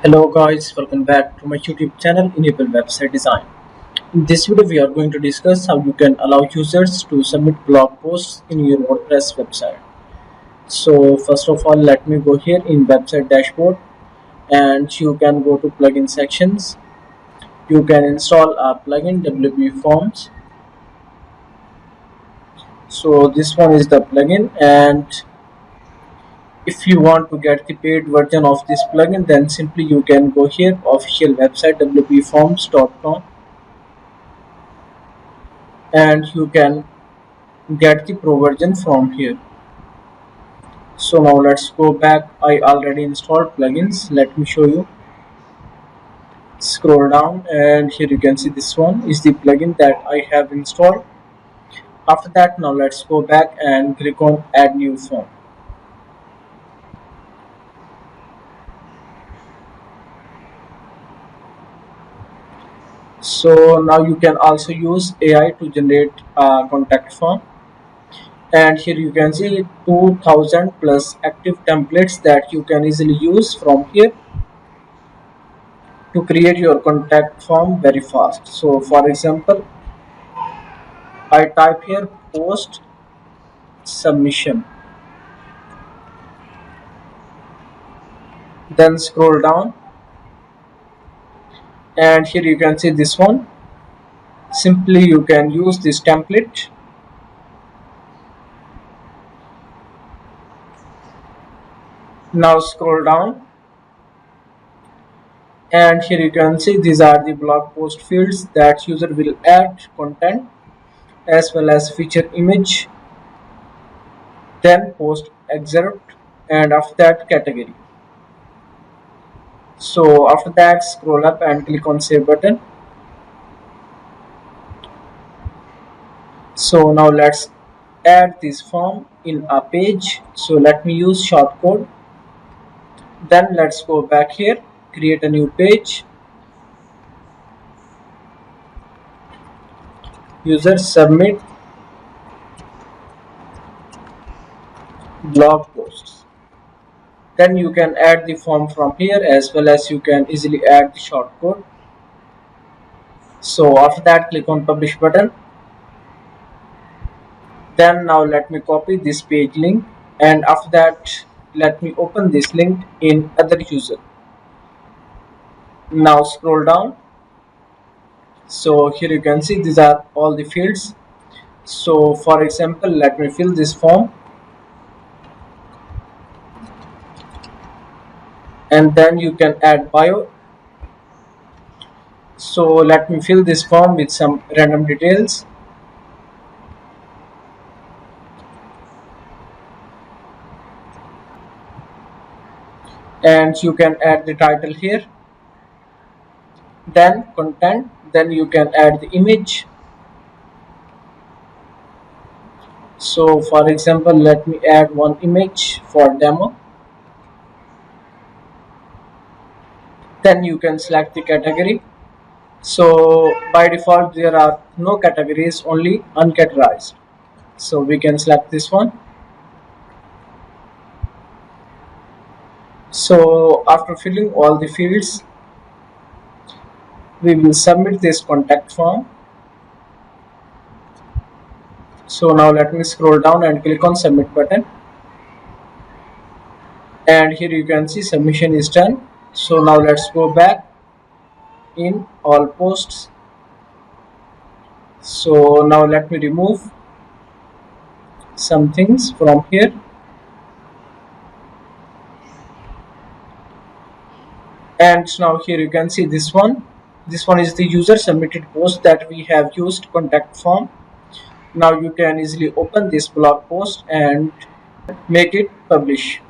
Hello guys, welcome back to my YouTube channel Enable Website Design. In this video we are going to discuss how you can allow users to submit blog posts in your WordPress website. So first of all, let me go here in website dashboard and you can go to plugin sections. You can install a plugin WPForms. So this one is the plugin, and if you want to get the paid version of this plugin, then simply you can go here official website wpforms.com, and you can get the pro version from here. So now let's go back. I already installed plugins. Let me show you. Scroll down and here you can see this one is the plugin that I have installed. After that, now let's go back and click on add new form. So now you can also use AI to generate a contact form, and here you can see 2000 plus active templates that you can easily use from here to create your contact form very fast. So for example, I type here post submission, then scroll down and here you can see this one. Simply you can use this template. Now scroll down and here you can see these are the blog post fields that user will add content as well as feature image, then post excerpt, and after that category. So after that, scroll up and click on save button. So now let's add this form in a page. So let me use shortcode. Then let's go back here, create a new page. User submit blog posts. Then you can add the form from here as well as you can easily add the shortcode. So after that, click on publish button. Then now let me copy this page link, and after that let me open this link in other user. Now scroll down. So here you can see these are all the fields. So for example, let me fill this form, and then you can add bio. So let me fill this form with some random details. And you can add the title here, then content, then you can add the image. So for example, let me add one image for demo. Then you can select the category. So by default there are no categories, only uncategorized. So we can select this one. So after filling all the fields, we will submit this contact form. So now let me scroll down and click on submit button, and here you can see submission is done. So now let's go back in all posts. So now let me remove some things from here. And now here you can see this one is the user submitted post that we have used contact form. Now you can easily open this blog post and make it publish.